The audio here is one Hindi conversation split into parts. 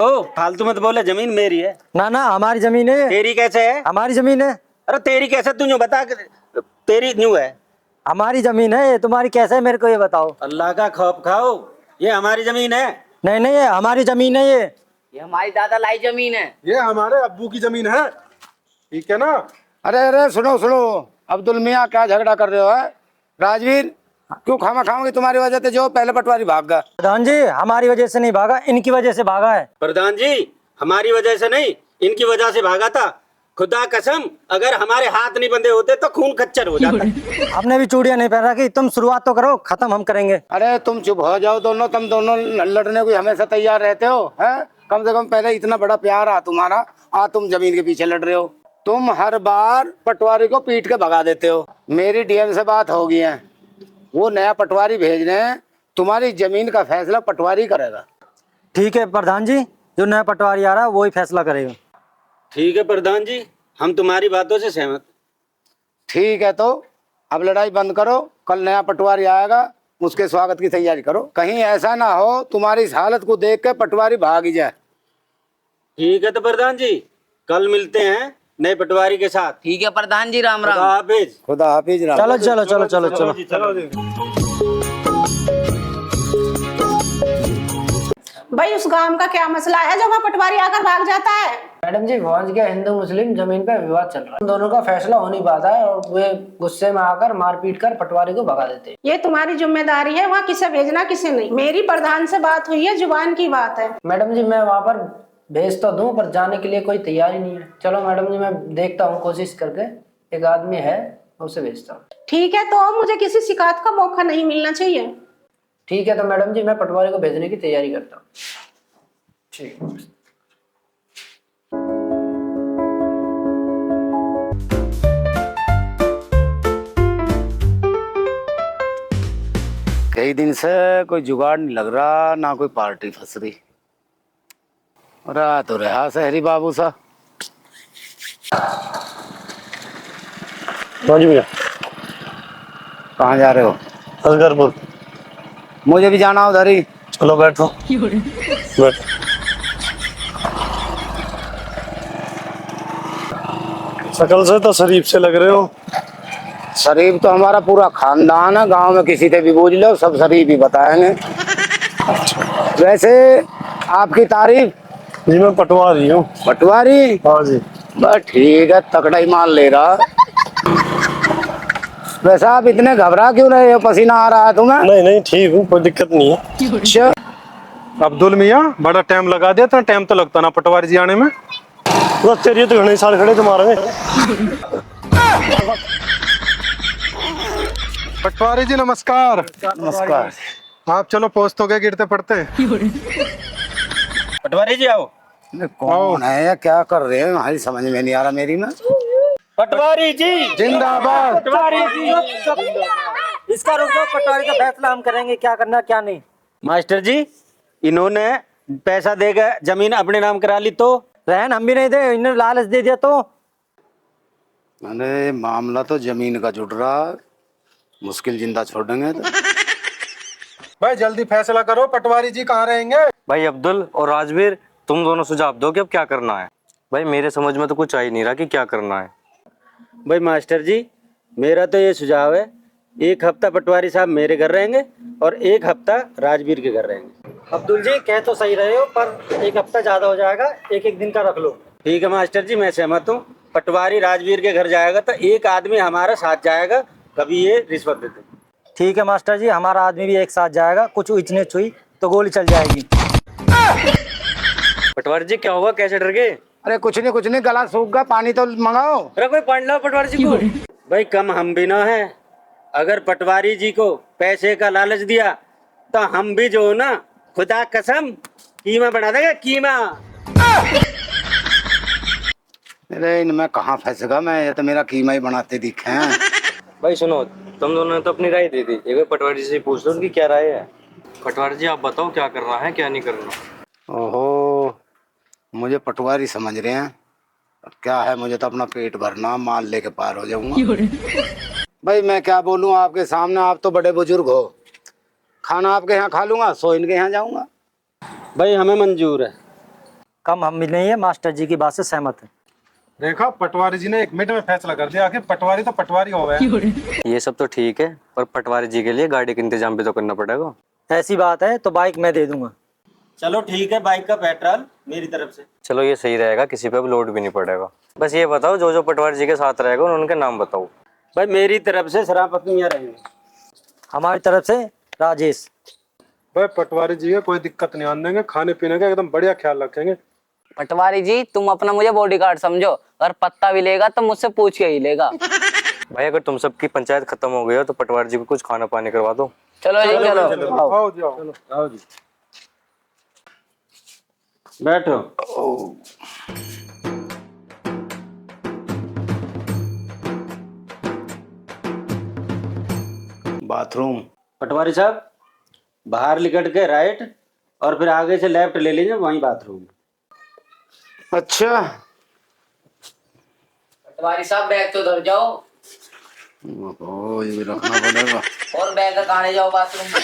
ओ फालतू मत बोले, जमीन मेरी है। ना ना हमारी जमीन है। तेरी कैसे है? हमारी जमीन है। अरे तेरी कैसे, तू यूं बता तेरी यूं है। हमारी जमीन है, तुम्हारी कैसे है मेरे को ये बताओ। अल्लाह का खौफ खाओ, ये हमारी जमीन है। नहीं नहीं है हमारी जमीन है ये हमारी दादा लाई जमीन है। ये हमारे अब्बू की जमीन है, ठीक है ना। अरे अरे सुनो सुनो, अब्दुल मियाँ क्या झगड़ा कर रहे हो है? राजवीर क्यों खामा खाओगे? तुम्हारी वजह से जो पहले पटवारी भाग गया। प्रधान जी हमारी वजह से नहीं भागा, इनकी वजह से भागा है। प्रधान जी हमारी वजह से नहीं, इनकी वजह से भागा था। खुदा कसम, अगर हमारे हाथ नहीं बंधे होते तो खून खच्चर हो जाता। आपने भी चूड़ियां नहीं पहन रखी, तुम शुरुआत तो करो, खत्म हम करेंगे। अरे तुम चुप हो जाओ दोनों, तुम दोनों लड़ने को हमेशा तैयार रहते हो हैं? कम से कम पहले इतना बड़ा प्यार आ तुम्हारा, आज तुम जमीन के पीछे लड़ रहे हो। तुम हर बार पटवारी को पीट के भगा देते हो। मेरी डीएम से बात हो गई है, वो नया पटवारी भेज रहे हैं, तुम्हारी जमीन का फैसला पटवारी करेगा। ठीक है प्रधान जी, जो नया पटवारी आ रहा है वही फैसला करेगा। ठीक है प्रधान जी, हम तुम्हारी बातों से सहमत। ठीक है तो अब लड़ाई बंद करो, कल नया पटवारी आएगा, उसके स्वागत की तैयारी करो। कहीं ऐसा ना हो तुम्हारी इस हालत को देख के पटवारी भाग ही जाए। ठीक है तो प्रधान जी, कल मिलते हैं नए पटवारी के साथ। ठीक है प्रधान जी, राम खुदा राम। हाफिज। खुदा हाफिज। राम। चलो चलो चलो चलो चलो। चलो जी। भाई उस गांव का क्या मसला है जो वहाँ पटवारी आकर भाग जाता है? मैडम जी पहुंच गया, हिंदू मुस्लिम जमीन पे विवाद चल रहा है, दोनों का फैसला हो नहीं पाता है और वे गुस्से में आकर मारपीट कर पटवारी को भगा देते हैं। ये तुम्हारी जिम्मेदारी है, वहाँ किसे भेजना किसे नहीं। मेरी प्रधान से बात हुई है, जुबान की बात है। मैडम जी मैं वहाँ पर भेज तो दूं पर जाने के लिए कोई तैयारी नहीं है। चलो मैडम जी मैं देखता हूँ, कोशिश करके एक आदमी है उसे भेजता हूँ। ठीक है, तो अब मुझे किसी शिकायत का मौका नहीं मिलना चाहिए। ठीक है तो मैडम जी मैं पटवारी को भेजने की तैयारी करता हूँ। ठीक है। कई दिन से कोई जुगाड़ नहीं लग रहा, ना कोई पार्टी फंस रही। रहा तो रहा शहरी बाबू सा। हाँ जी भैया। कहाँ जा रहे हो? असगरपुर। मुझे भी जाना उधर ही। चलो बैठो। बैठ। शकल से तो शरीफ से लग रहे हो। शरीफ तो हमारा पूरा खानदान है, गांव में किसी से भी पूछ लो सब शरीफ ही बताएंगे। वैसे आपकी तारीफ? जी मैं पटवारी हूँ। पटवारी? हाँ जी। बस ठीक है, तकड़ा ही माल ले रहा। वैसे आप इतने घबरा क्यों रहे हो? पसीना आ रहा है तुम्हें? नहीं नहीं ठीक हूँ, कोई दिक्कत नहीं है। अच्छा अब्दुल मियाँ बड़ा टाइम लगा दिया था, टाइम तो लगता ना पटवारी जी आने में। बस तेरी तो घने साल खड़े तुम्हारे। पटवारी जी नमस्कार। नमस्कार। आप चलो पोस्ट हो गए, गिरते पड़ते। पटवारी जी आओ। कौन है या क्या कर रहे हैं? हमारी समझ में नहीं आ रहा मेरी में। पटवारी जी जिंदाबाद। पटवारी जी। इसका रुको, पटवारी का फैसला हम करेंगे, क्या करना क्या नहीं। मास्टर जी इन्होंने पैसा देकर जमीन अपने नाम करा ली तो? रहन हम भी नहीं दे, इन्होंने लालच दे दिया तो। अरे मामला तो जमीन का जुड़ रहा, मुश्किल जिंदा छोड़ेंगे तो। भाई जल्दी फैसला करो, पटवारी जी कहाँ रहेंगे? भाई अब्दुल और राजवीर तुम दोनों सुझाव दो कि अब क्या करना है। भाई मेरे समझ में तो कुछ आ ही नहीं रहा कि क्या करना है। भाई मास्टर जी मेरा तो ये सुझाव है, एक हफ्ता पटवारी साहब मेरे घर रहेंगे और एक हफ्ता राजवीर के घर रहेंगे। अब्दुल जी कह तो सही रहे हो, पर एक हफ्ता ज्यादा हो जाएगा, एक एक दिन का रख लो। ठीक है मास्टर जी, मैं सहमत हूँ। पटवारी राजवीर के घर जाएगा तो एक आदमी हमारा साथ जाएगा, कभी ये रिश्वत देते। ठीक है मास्टर जी, हमारा आदमी भी एक साथ जाएगा, कुछ उचने छुई तो गोली चल जाएगी। पटवारी जी क्या होगा, कैसे डर गए? अरे कुछ नहीं, गला सूख गया, पानी तो मंगाओ। अरे कोई पानी लाओ पटवारी जी को। भाई कम हम भी ना है, अगर पटवारी जी को पैसे का लालच दिया तो हम भी जो हो ना, खुदा कसम कीमा बढ़ा देगा, कीमा। अरे इनमें कहाँ फंस गया मैं, ये तो मेरा कीमा ही बनाते दिखे हैं। भाई सुनो, तुम दोनों ने तो अपनी राय दे दी, एक बार पटवारी जी से पूछ लो उनकी क्या राय है। पटवारी जी आप बताओ क्या करना है क्या नहीं करना। ओहो, मुझे पटवारी समझ रहे हैं। अब क्या है, मुझे तो अपना पेट भरना, माल लेके पार हो जाऊंगा। भाई मैं क्या बोलूं आपके सामने, आप तो बड़े बुजुर्ग हो। खाना आपके यहाँ खा लूंगा, सो इनके यहाँ जाऊंगा। भाई हमें मंजूर है। कम हम भी नहीं है, मास्टर जी की बात से सहमत है। देखा, पटवारी जी ने 1 मिनट में फैसला कर दिया। आखिर पटवारी तो पटवारी हो गए। ये सब तो ठीक है, पर पटवारी जी के लिए गाड़ी का इंतजाम भी तो करना पड़ेगा। ऐसी बात है तो बाइक मैं दे दूंगा। चलो ठीक है, बाइक का पेट्रोल मेरी तरफ से। चलो ये सही रहेगा, किसी पे अब लोड भी नहीं पड़ेगा। बस ये बताओ, जो जो पटवारी जी के साथ रहेगा उनके नाम बताओ। भाई मेरी तरफ से शराफत मियाँ रहेंगे। हमारी तरफ से राजेश। भाई पटवारी जी का कोई दिक्कत नहीं आने देंगे, खाने पीने का एकदम बढ़िया ख्याल रखेंगे। पटवारी जी तुम अपना मुझे बॉडीगार्ड समझो, अगर पत्ता भी लेगा तो मुझसे पूछ के ही लेगा। भाई अगर तुम सबकी पंचायत खत्म हो गई हो तो पटवारी जी को कुछ खाना पानी करवा दो। चलो जी चलो। आओ जी, आओ। आओ जी, बैठो। बाथरूम। पटवारी साहब, बाहर निकट के राइट और फिर आगे से लेफ्ट ले लीजिए, वहीं बाथरूम। अच्छा, पटवारी साहब बैग तो धर जाओ ओ ये भी रखना पड़ेगा। और बैग रखाने जाओ बाथरूम में।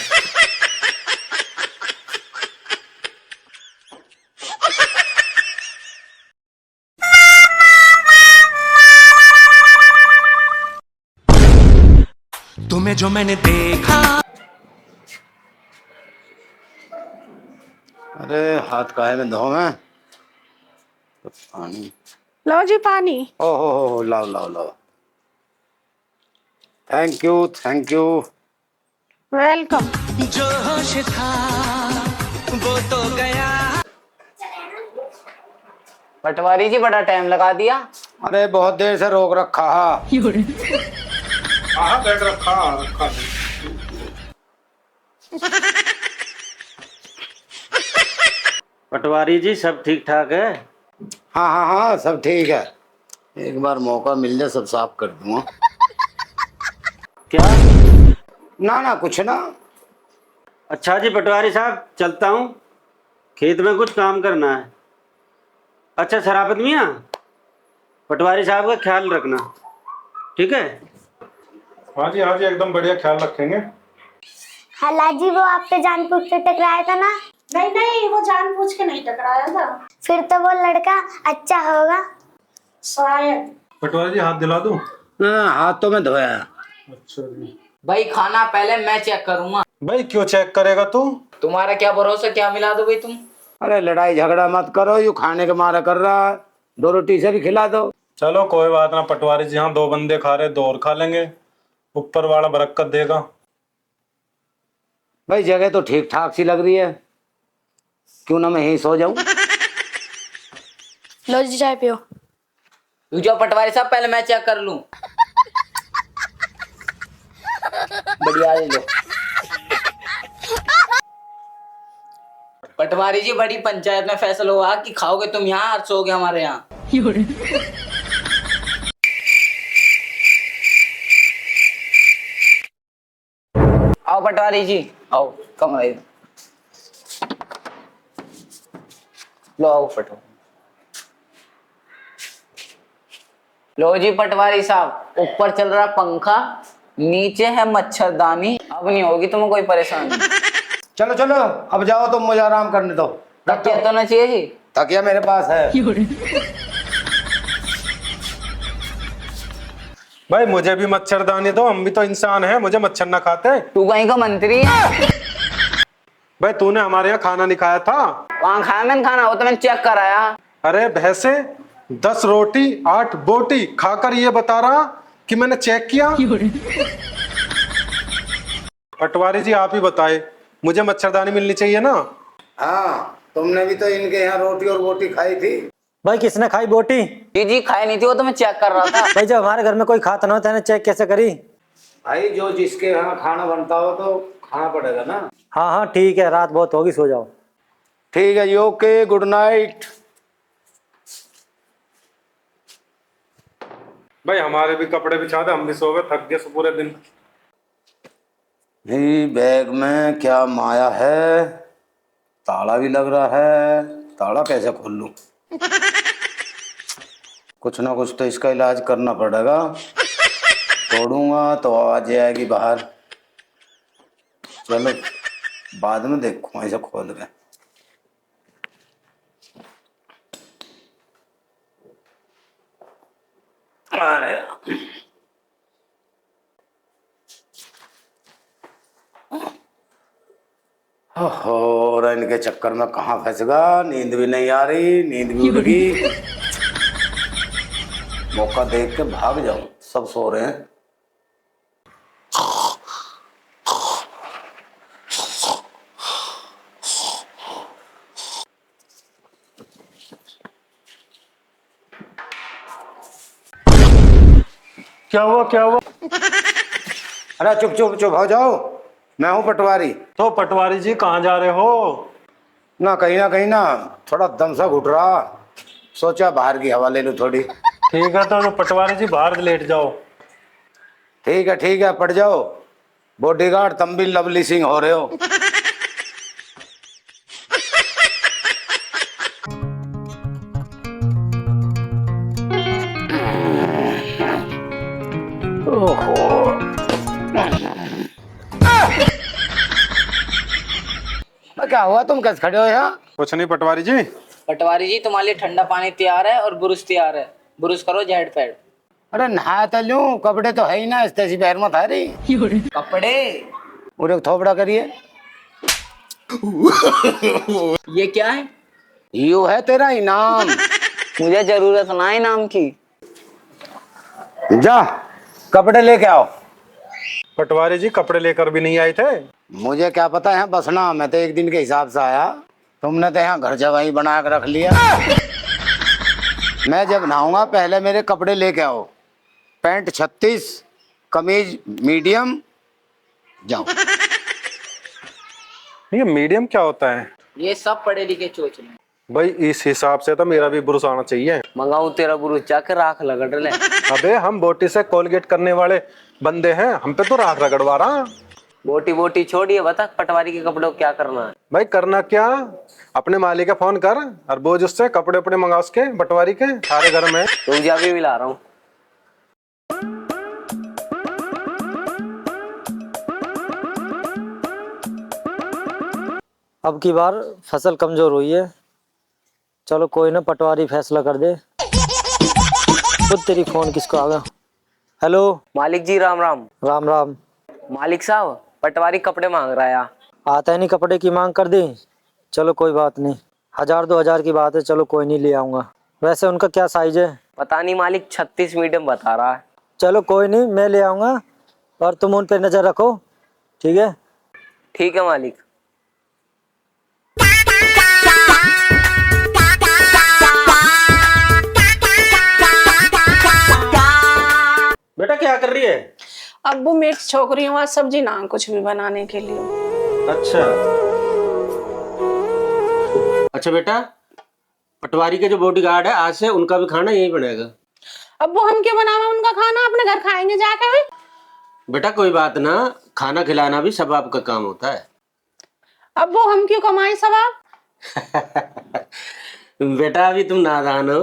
तुम्हें जो मैंने देखा। अरे हाथ काहे में धो मैं पानी। लो जी पानी। हो लाओ लाओ लाओ। Thank you thank you. Welcome. जो होश था वो तो गया। पटवारी जी बड़ा टाइम लगा दिया। अरे बहुत देर से रोक रखा है। हाँ, बैग रखा रखा। पटवारी जी सब ठीक ठाक है? हाँ हाँ हाँ सब ठीक है। एक बार मौका मिल जाए सब साफ कर दूंगा। क्या? ना कुछ ना। अच्छा जी पटवारी साहब, चलता हूँ, खेत में कुछ काम करना है। अच्छा शराफत मियाँ, पटवारी साहब का ख्याल रखना, ठीक है? हाँ जी एकदम बढ़िया ख्याल रखेंगे। हाला जी वो आप पे जानबूझ के टकराया था ना? नहीं नहीं, वो जानबूझ के नहीं टकराया था। फिर तो वो लड़का अच्छा होगा शायद। पटवारी जी हाथ दिला दूं? ना हाथ तो मैं धोया। अच्छा जी। भाई खाना पहले मैं चेक करूंगा। भाई क्यों चेक करेगा तू? तुम्हारा क्या भरोसा, क्या मिला दो भाई तुम। अरे लड़ाई झगड़ा मत करो, यू खाने के मारा कर रहा है। 2 रोटी से भी खिला दो। चलो कोई बात ना पटवारी जी, हाँ 2 बंदे खा रहे, 2 और खा लेंगे, ऊपर वाला बरकत देगा। भाई जगह तो ठीक ठाक सी लग रही है, क्यों ना मैं यहीं सो जाऊं। लो जी चाय पियो। तू जाओ पटवारी साहब, पहले मैं चेक कर लूं। बढ़िया ले लो। पटवारी जी बड़ी पंचायत में फैसला हुआ कि खाओगे तुम यहाँ और सोओगे हमारे यहाँ। आओ पटवारी जी आओ, कमरा इधर। लो आओ पटवारी। लो जी पटवारी साहब, ऊपर चल रहा पंखा, नीचे है मच्छरदानी, अब नहीं होगी तुम्हें कोई परेशानी। चलो चलो अब जाओ, तुम मुझे आराम करने दो। तकिया तो ना चाहिए जी? तकिया मेरे पास है। भाई मुझे भी मच्छरदानी दो, हम भी तो इंसान हैं, मुझे मच्छर ना खाते। तू कहीं का मंत्री है? भाई तूने हमारे यहाँ खाना नहीं खाया था? वहां खाया मैंने खाना, वो तो मैंने चेक कराया। अरे भैंसे, 10 रोटी 8 बोटी खाकर ये बता रहा कि मैंने चेक किया। पटवारी जी आप ही बताए, मुझे मच्छरदानी मिलनी चाहिए ना? हाँ तुमने भी तो इनके यहाँ रोटी और बोटी खाई थी। भाई किसने खाई बोटी? जी खाई नहीं थी, वो तो मैं चेक कर रहा था। भाई जब हमारे घर में कोई खाता ना हो तो चेक कैसे करी? भाई जो जिसके यहाँ खाना बनता हो तो खाना पड़ेगा ना। हाँ ठीक है, रात बहुत होगी, सो जाओ। ठीक है जी, ओके, गुड नाइट। भाई हमारे भी कपड़े बिछा दे, हम भी सो गए, थक गए पूरे दिन। बैग में क्या माया है, ताला भी लग रहा है, ताला कैसे खोल लूं? कुछ ना कुछ तो इसका इलाज करना पड़ेगा। तोड़ूंगा तो आवाज आएगी बाहर। चलो बाद में देखूंगा इसे खोल के। अरे हो रहा, इनके चक्कर में कहाँ फंस गया। नींद भी नहीं आ रही, नींद भी उड़ गई। मौका देख के भाग जाऊं, सब सो रहे हैं। क्या हुआ क्या हुआ? अरे चुप चुप चुप हो जाओ, मैं हूँ पटवारी। तो पटवारी जी कहाँ जा रहे हो? ना कहीं ना थोड़ा दम सा घुट रहा, सोचा बाहर की हवा ले लूं थोड़ी। ठीक है तो पटवारी जी बाहर लेट जाओ। ठीक है पड़ जाओ। बॉडीगार्ड तुम भी लवली सिंह हो रहे हो। क्या हुआ, तुम कैसे खड़े हो यहाँ? कुछ नहीं पटवारी जी। पटवारी जी तुम्हारे लिए ठंडा पानी तैयार है और बुरुश तैयार है, बुरुश करो जेड पैड। अरे नहा तो लूं, कपड़े तो है ही ना, इस तैसी पैर मत आ रही। कपड़े पूरे थोपड़ा करिए। ये क्या है? यू है तेरा इनाम। मुझे जरूरत ना इनाम की। जा कपड़े लेके आओ। पटवारी जी कपड़े लेकर भी नहीं आए थे? मुझे क्या पता है बसना, मैं तो एक दिन के हिसाब से आया। तुमने तो यहाँ घर जवाई बना कर रख लिया। मैं जब नहाऊंगा पहले मेरे कपड़े लेके आओ। पैंट 36, कमीज मीडियम। जाओ। ये मीडियम क्या होता है? ये सब पढ़े लिखे चोचले। भाई इस हिसाब से तो मेरा भी बुरुश आना चाहिए। मंगाऊ तेरा बुरुश, जाकर राख लगड़ ले। अबे हम बोटी से कोलगेट करने वाले बंदे हैं, हम पे तो राख रगड़वा रहा। बोटी बोटी छोड़िए, बता पटवारी के कपड़ों को क्या करना है? भाई करना क्या, अपने मालिक का फोन कर और बोझ उससे कपड़े उपड़े मंगा उसके पटवारी के, सारे घर में। तो जा भी मिला रहा हूँ। अब की बार फसल कमजोर हुई है, चलो कोई ना, पटवारी फैसला कर दे। खुद तेरी फोन किसको आ गया? हेलो मालिक जी राम राम। राम राम। मालिक साहब पटवारी कपड़े मांग रहा है। आता है नहीं, कपड़े की मांग कर दी। चलो कोई बात नहीं, 1000-2000 की बात है, चलो कोई नहीं, ले आऊंगा। वैसे उनका क्या साइज है? पता नहीं मालिक, 36 मीडियम बता रहा है। चलो कोई नहीं, मैं ले आऊंगा, और तुम उन पर नजर रखो, ठीक है? ठीक है मालिक। बेटा क्या कर रही है? अब्बू मिर्च छोक रही हूँ आज, सब्जी ना कुछ भी बनाने के लिए। अच्छा अच्छा बेटा, पटवारी के जो बॉडीगार्ड है आज से उनका भी खाना यही बनेगा। अब्बू हम क्यों बनावे उनका खाना, अपने घर खाएंगे जाके भी। बेटा कोई बात ना, खाना खिलाना भी सब आपका काम होता है। अब्बू हम क्यों कमाए सब आप? बेटा अभी तुम नादान हो,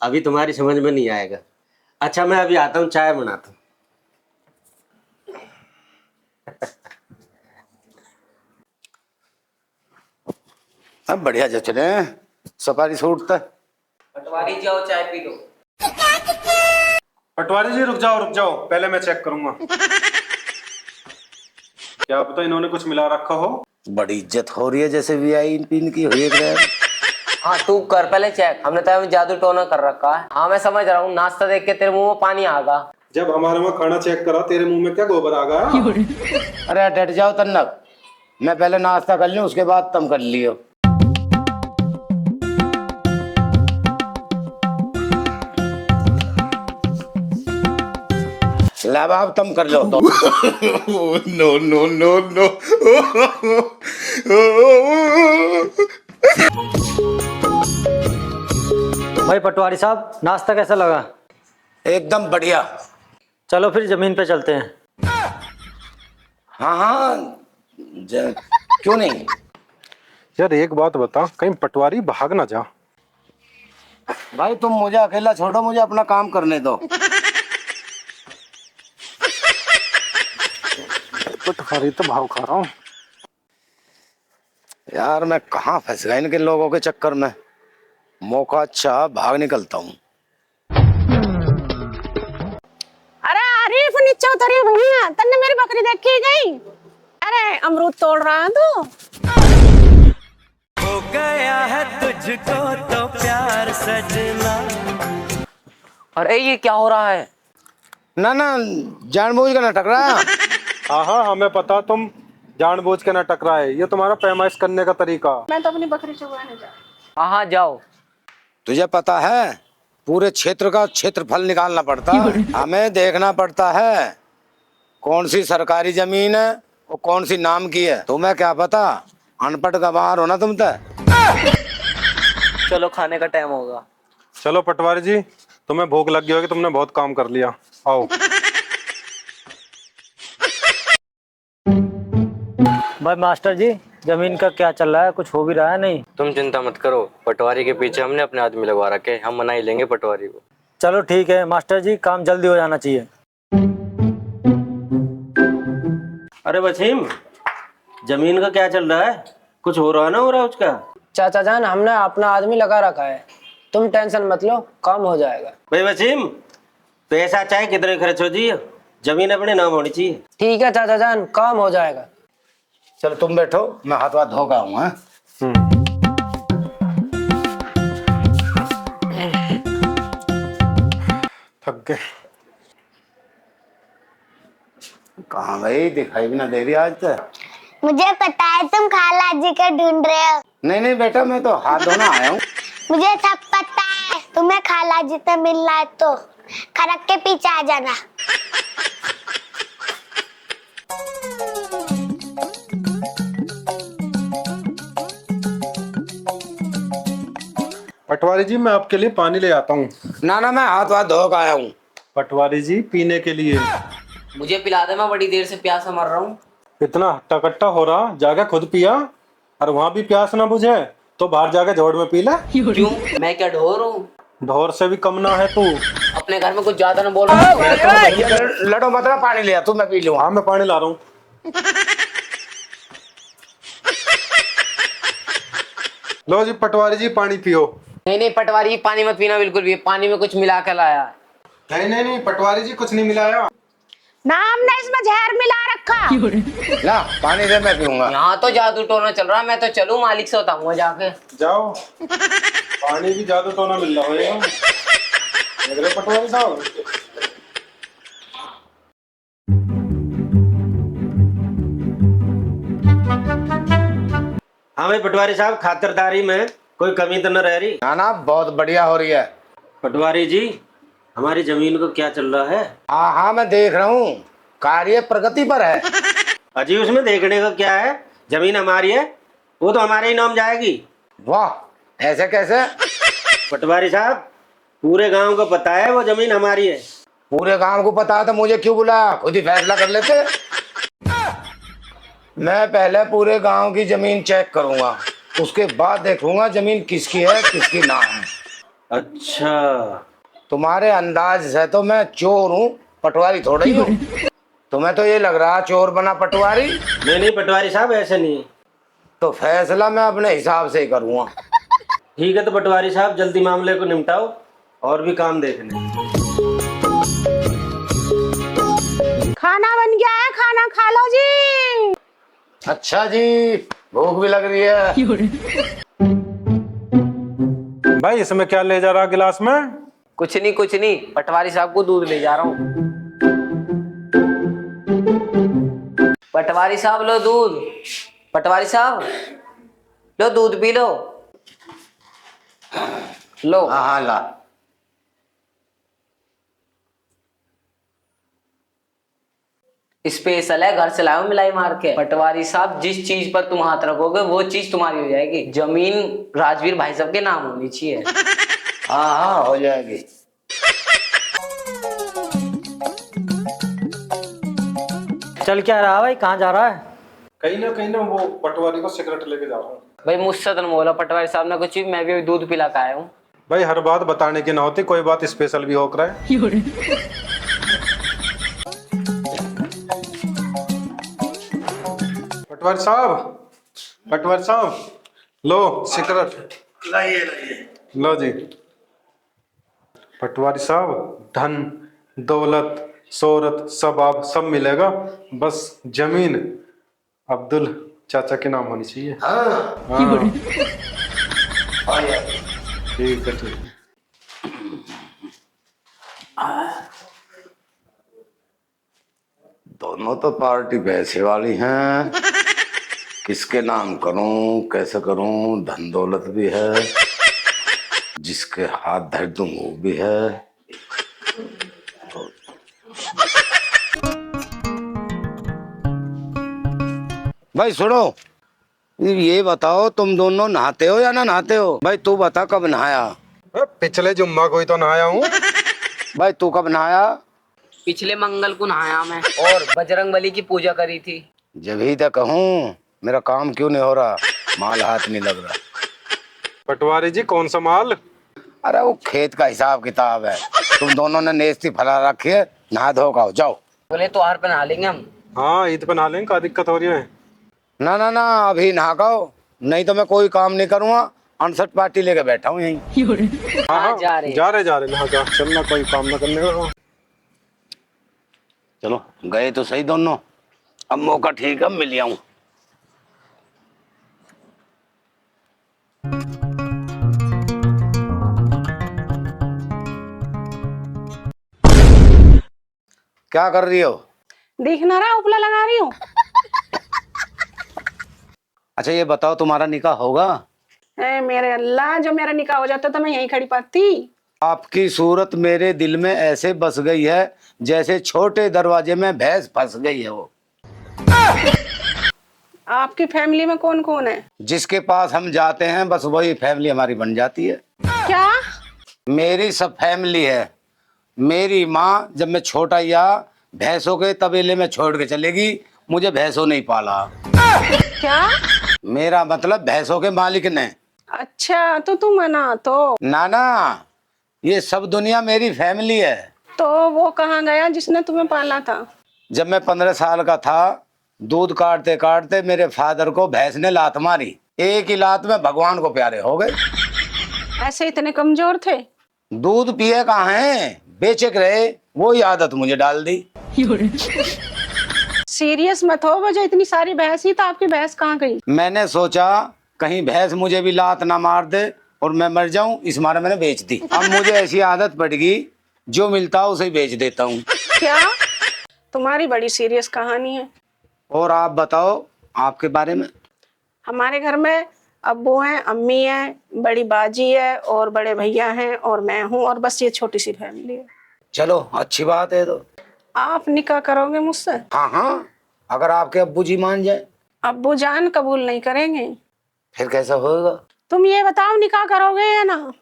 अभी तुम्हारी समझ में नहीं आएगा। अच्छा मैं अभी आता हूँ, चाय बनाता हूँ। अब बढ़िया जच रहे हैं, सफारी सूट था। पटवारी जी आओ चाय पी लो। पटवारी जी रुक जाओ, पहले मैं चेक करूंगा। क्या पता इन्होंने कुछ मिला रखा हो। बड़ी इज्जत हो रही है जैसे वीआईपी की हुई है। हाँ तू कर पहले चेक, हमने तो जादू टोना कर रखा है। हाँ मैं समझ रहा हूँ, नाश्ता देख के तेरे मुंह में पानी आ गया। जब हमारे वहाँ खाना चेक करा, तेरे मुंह में क्या गोबर आ गया? अरे डट जाओ तन्नक, मैं पहले नाश्ता कर लूं, उसके बाद तुम कर लियो। ला बाब तुम कर लो तो। No no no no. भाई पटवारी साहब नाश्ता कैसा लगा? एकदम बढ़िया। चलो फिर जमीन पे चलते हैं। हाँ क्यों नहीं। यार एक बात बता, कहीं पटवारी भाग ना जा। भाई तुम मुझे अकेला छोड़ो, मुझे अपना काम करने दो। पटवारी तो भाव खा रहा हूँ यार, मैं कहाँ फंस गया इनके लोगों के चक्कर में। मौका अच्छा, भाग निकलता हूँ। चौधरी भैया तन्ने मेरी बकरी देखी गई। अरे अमरूद तोड़ रहा है तू। हो गया है तुझको तो प्यार सजना। अरे ये क्या हो रहा है? ना ना जानबूझ कर ना टकरा। हाँ हाँ हमें पता तुम जानबूझ के ना टकराए, ये तुम्हारा पैमाइश करने का तरीका। मैं तो अपनी बकरी चुगवाने जा। हाँ हाँ जाओ। तुझे पता है पूरे क्षेत्र का क्षेत्रफल निकालना पड़ता है, हमें देखना पड़ता है कौन सी सरकारी जमीन है और कौन सी नाम की है। तुम्हें क्या पता, अनपढ़ गंवार हो ना तुम तो। चलो खाने का टाइम होगा। चलो पटवारी जी, तुम्हें भूख लग गई होगी, तुमने बहुत काम कर लिया, आओ। भाई मास्टर जी, जमीन का क्या चल रहा है? कुछ हो भी रहा है? नहीं तुम चिंता मत करो, पटवारी के पीछे हमने अपने आदमी लगवा रखे, हम मना ही लेंगे पटवारी को। चलो ठीक है मास्टर जी, काम जल्दी हो जाना चाहिए। अरे वसीम, जमीन का क्या चल रहा है? कुछ हो रहा ना हो रहा है उसका? चाचा जान हमने अपना आदमी लगा रखा है, तुम टेंशन मत लो, काम हो जाएगा। भाई वसीम, पैसा चाहे कितने खर्च हो जी, जमीन अपने नाम होनी चाहिए। ठीक है चाचा जान, काम हो जाएगा। चलो तुम बैठो, मैं हाथ वाथ धो का हूँ। थक गए। कहाँ गई, दिखाई भी ना दे रही आज तक। मुझे पता है तुम खाला जी को ढूंढ रहे हो। नहीं नहीं बेटा, मैं तो हाथ धोना आया हूँ। मुझे सब पता है, तुम्हें खाला जी से मिलना है तो खड़क के पीछे आ जाना। पटवारी जी मैं आपके लिए पानी ले आता हूँ। ना ना, मैं हाथ वाथ धो का आया हूँ। पटवारी जी पीने के लिए। मुझे पिला दे, मैं बड़ी देर से प्यासा मर रहा हूँ। इतना हट्टा कट्टा हो रहा, जाके खुद पिया, और वहाँ भी प्यास ना बुझे तो बाहर जाके झोड़ में पी ले। क्यों, मैं क्या ढोर हूँ? ढोर से भी कम ना है तू। अपने घर में कुछ ज्यादा ना बोल रहा। लड़ो मत ना, पानी ले आ तू, मैं पी लूँ। हाँ मैं पानी ला रहा हूँ। लो जी पटवारी जी पानी पियो। नहीं नहीं पटवारी, पानी मत पीना बिल्कुल भी, पानी में कुछ मिला कर लाया है। नहीं नहीं नहीं पटवारी जी कुछ नहीं मिलाया। ना हमने इसमें जहर मिला रखा। ला पानी दे, मैं पीऊंगा। यहाँ तो जादू टोना चल रहा है, मैं तो चलूँ मालिक से बताऊंगा जाके। जाओ, पानी भी जादू टोना मिल रहा है मेरे पटवारी साहब। हाँ भाई पटवारी साहब, खातिरदारी में कोई कमी तो न रह रही? ना ना, बहुत बढ़िया हो रही है। पटवारी जी, हमारी जमीन को क्या चल रहा है? हाँ हाँ मैं देख रहा हूँ, कार्य प्रगति पर है। अजी उसमें देखने का क्या है, जमीन हमारी है, वो तो हमारे ही नाम जाएगी। वाह, ऐसे कैसे? पटवारी साहब, पूरे गांव को पता है वो जमीन हमारी है। पूरे गांव को पता है तो मुझे क्यों बुलाया, खुद ही फैसला कर लेते। मैं पहले पूरे गांव की जमीन चेक करूंगा, उसके बाद देखूंगा जमीन किसकी है किसकी ना है। अच्छा, तुम्हारे अंदाज से तो मैं चोर हूँ, पटवारी थोड़ा ही हूँ। तुम्हें तो ये लग रहा चोर बना पटवारी। नहीं नहीं पटवारी साहब, ऐसे नहीं है। तो फैसला मैं अपने हिसाब से ही करूँगा। ठीक है तो पटवारी साहब, जल्दी मामले को निपटाओ, और भी काम देखने। खाना बन गया है, खाना खा लो जी। अच्छा जी, भूख भी लग रही है। भाई इसमें क्या ले जा रहा गिलास में? कुछ नहीं, पटवारी साहब को दूध ले जा रहा हूँ। पटवारी साहब लो दूध, पटवारी साहब लो दूध पी लो। लो। हाँ हाँ ला। स्पेशल है, घर से लाओ मिलाई मार के। पटवारी साहब, जिस चीज पर तुम हाथ रखोगे वो चीज तुम्हारी हो जाएगी। जमीन राजवीर भाई साहब के नाम होनी चाहिए। हाँ हाँ हो जाएगी। चल क्या रहा भाई, कहाँ जा रहा है? कहीं ना वो पटवारी को सिगरेट लेके जा रहा हूँ। भाई मुझसे तो नहीं बोला पटवारी साहब ने कुछ भी, मैं भी अभी दूध पिला के आया हूँ। भाई हर बात बताने की ना होती, कोई बात स्पेशल भी होकर है। पटवारी साहब लो सिगरेट। लाइए। लो जी। पटवारी साहब, धन दौलत शोहरत, सब आप सब मिलेगा, बस जमीन अब्दुल चाचा के नाम होनी चाहिए। हाँ ठीक है, ठीक है। दोनों तो पार्टी पैसे वाली हैं, किसके नाम करूं, कैसे करूं, धन दौलत भी है, जिसके हाथ धर दूं वो भी है। भाई सुनो, ये बताओ तुम दोनों नहाते हो या ना नहाते हो? भाई तू बता कब नहाया? पिछले जुम्मा को ही तो नहाया हूँ। भाई तू कब नहाया? पिछले मंगल को नहाया मैं, और बजरंग बली की पूजा करी थी। जब ही तक कहूँ मेरा काम क्यों नहीं हो रहा, माल हाथ नहीं लग रहा। पटवारी जी कौन सा माल? अरे वो खेत का हिसाब किताब है, तुम दोनों ने नेस्ती फैला रखी है, नहा धो का जाओ। बोले तो हार पे नहा लेंगे हम। हाँ ईद पे नहा लेंगे, क्या दिक्कत हो रही है? ना ना ना अभी नहा गाओ, नहीं तो मैं कोई काम नहीं करूँगा, 68 पार्टी लेके बैठा हूँ यहीं। हाँ हाँ जा रहे नहा जा, चलना कोई काम ना करने का। चलो गए तो सही दोनों, अब मौका ठीक है मिल आऊं। क्या कर रही हो? दिख ना रहा उपला लगा रही हूँ। अच्छा ये बताओ तुम्हारा निकाह होगा? मेरे अल्लाह, जो मेरा निकाह हो जाता तो मैं यहीं खड़ी पाती। आपकी सूरत मेरे दिल में ऐसे बस गई है जैसे छोटे दरवाजे में भैंस फंस गई है। वो आपकी फैमिली में कौन कौन है? जिसके पास हम जाते हैं बस वही फैमिली हमारी बन जाती है। क्या? मेरी सब फैमिली है। मेरी माँ जब मैं छोटा या भैंसों के तबेले में छोड़ के चलेगी, मुझे भैंसों नहीं पाला। क्या? मेरा मतलब भैंसों के मालिक ने। अच्छा तो तुम मना तो? ना ना, ये सब दुनिया मेरी फैमिली है। तो वो कहाँ गया जिसने तुम्हें पाला था? जब मैं 15 साल का था, दूध काटते काटते मेरे फादर को भैंस ने लात मारी। एक ही लात में भगवान को प्यारे हो गए। ऐसे इतने कमजोर थे? दूध पिए कहाँ है, बेचक रहे, वो ही आदत मुझे डाल दी। सीरियस मत हो, वजह इतनी सारी भैंस ही तो आपकी भैंस कहाँ गई? मैंने सोचा कहीं भैंस मुझे भी लात ना मार दे और मैं मर जाऊं, इस मारे मैंने बेच दी। अब मुझे ऐसी आदत पड़ गई, जो मिलता है उसे बेच देता हूँ। क्या? तुम्हारी बड़ी सीरियस कहानी है। और आप बताओ आपके बारे में। हमारे घर में अब्बू हैं, अम्मी हैं, बड़ी बाजी है और बड़े भैया हैं और मैं हूँ, और बस ये छोटी सी फैमिली है। चलो अच्छी बात है। तो आप निकाह करोगे मुझसे? हाँ हाँ, अगर आपके अब्बू जी मान जाए। अब्बू जान कबूल नहीं करेंगे। फिर कैसा होगा? तुम ये बताओ निकाह करोगे या ना?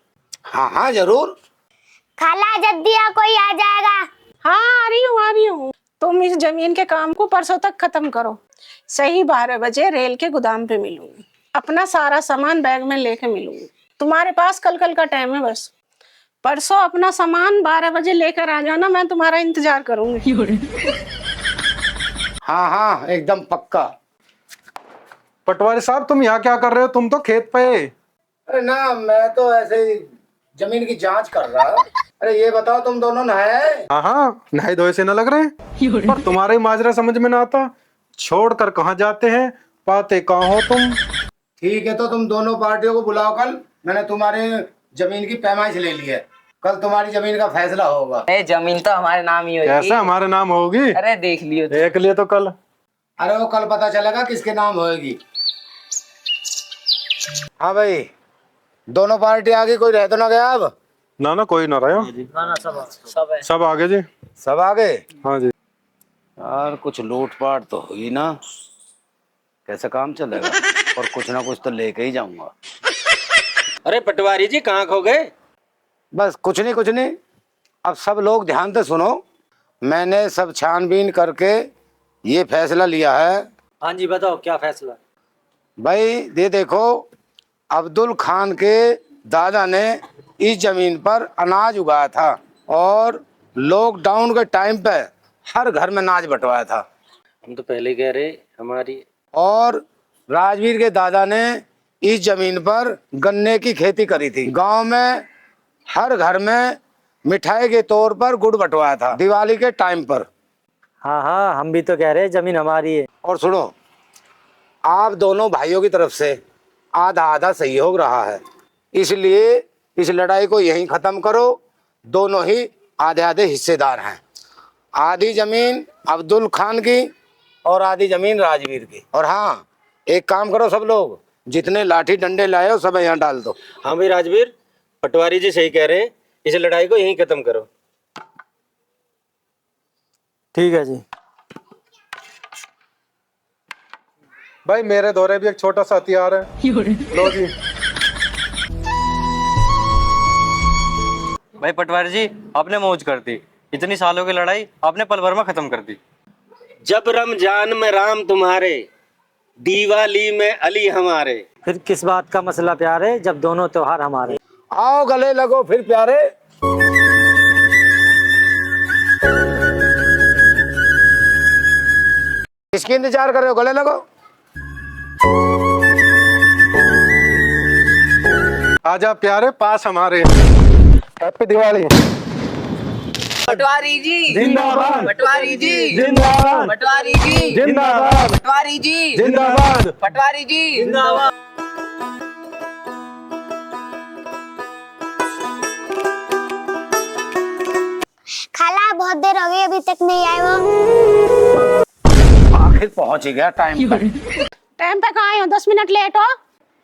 हाँ हाँ जरूर। खाला जद्दिया कोई आ जाएगा। हाँ आ रही हूँ। तुम इस जमीन के काम को परसों तक खत्म करो। सही 12 बजे रेल के गोदाम पे मिलूंगी। अपना सारा सामान बैग में लेके मिलूंगी। तुम्हारे पास कल का टाइम है, बस परसों अपना सामान 12 बजे लेकर आ जाना, मैं तुम्हारा इंतजार करूंगी। हाँ हाँ एकदम पक्का। पटवारी साहब तुम यहाँ क्या कर रहे हो? तुम तो खेत पे। अरे ना, मैं तो ऐसे ही जमीन की जांच कर रहा। अरे ये बताओ तुम दोनों नहाए? हाँ हाँ नहाए धोए से न लग रहे, पर तुम्हारा ही माजरा समझ में ना आता। छोड़ कर कहाँ जाते हैं, पाते कहाँ हो तुम? ठीक है तो तुम दोनों पार्टियों को बुलाओ कल। मैंने तुम्हारी जमीन की पैमाइश ले ली है, कल तुम्हारी जमीन का फैसला होगा। अरे जमीन तो हमारे नाम ही होगी। कैसे हमारे नाम होगी? अरे देख लियो। देख लिए तो कल। अरे वो कल पता चलेगा किसके नाम होगी। हाँ भाई, दोनों पार्टी आगे, कोई रह तो ना गया अब? ना ना कोई ना रहा। ना सब है। सब आगे जी। सब आगे? हाँ जी। यार कुछ लूटपाट तो हुई ना, कैसे काम चलेगा? और कुछ ना कुछ तो लेके ही जाऊंगा। अरे पटवारी जी कहाँ खो गए? बस कुछ नहीं। अब सब लोग ध्यान से सुनो। मैंने सब छानबीन करके ये फैसला लिया है। हाँ जी बताओ क्या फैसला? भाई ये देखो, अब्दुल खान के दादा ने इस जमीन पर अनाज उगाया था और लॉकडाउन के टाइम पे हर घर में अनाज बंटवाया था। हम तो पहले कह रहे हमारी। और राजवीर के दादा ने इस जमीन पर गन्ने की खेती करी थी। गांव में हर घर में मिठाई के तौर पर गुड़ बंटवाया था दिवाली के टाइम पर। हाँ हाँ, हम भी तो कह रहे हैं जमीन हमारी है। और सुनो, आप दोनों भाइयों की तरफ से आधा आधा सहयोग रहा है, इसलिए इस लड़ाई को यहीं खत्म करो। दोनों ही आधे आधे हिस्सेदार हैं। आधी जमीन अब्दुल खान की और आधी जमीन राजवीर की। और हाँ, एक काम करो सब लोग, जितने लाठी डंडे लाए हो सब यहाँ डाल दो। हाँ भाई राजवीर, पटवारी जी सही कह रहे हैं, इस लड़ाई को यहीं खत्म करो। ठीक है जी। भाई मेरे दौरे भी एक छोटा सा हथियार है, लो जी। भाई पटवारी जी, आपने मौज कर दी। इतनी सालों की लड़ाई आपने पल भर में खत्म कर दी। जब रमजान में राम तुम्हारे, दिवाली में अली हमारे। फिर किस बात का मसला प्यार है जब दोनों त्योहार हमारे। आओ गले लगो फिर प्यारे। किसकी इंतजार कर रहे हो, गले लगो। आजा प्यारे पास हमारे। हैप्पी दिवाली। पटवारी जी जिंदाबाद। पटवारी जी जिंदाबाद। पटवारी जी जिंदाबाद। पटवारी जी जिंदाबाद। पटवारी जी जिंदाबाद। खाला बहुत देर हो गई अभी तक नहीं आए वो। आखिर पहुंच ही गया टाइम पर। टाइम पे कहाँ आए हो? 10 मिनट लेट हो।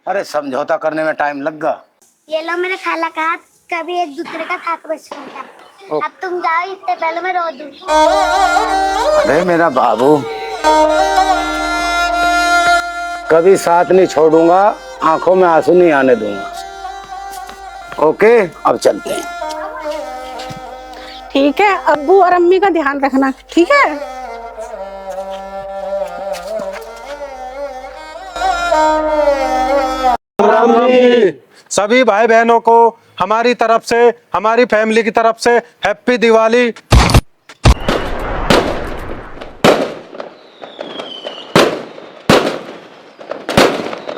अरे समझौता करने में टाइम लग गया। ये लो मेरे खाला का हाथ, कभी एक दूसरे का खाक बचपन। अब तुम जाओ, इससे पहले मैं रो दूं। अरे मेरा बाबू, कभी साथ नहीं छोड़ूंगा, आंखों में आंसू नहीं आने दूंगा। ओके, अब चलते हैं। ठीक है, अब्बू और अम्मी का ध्यान रखना, ठीक है? राम जी। सभी भाई बहनों को हमारी तरफ से, हमारी फैमिली की तरफ से हैप्पी दिवाली।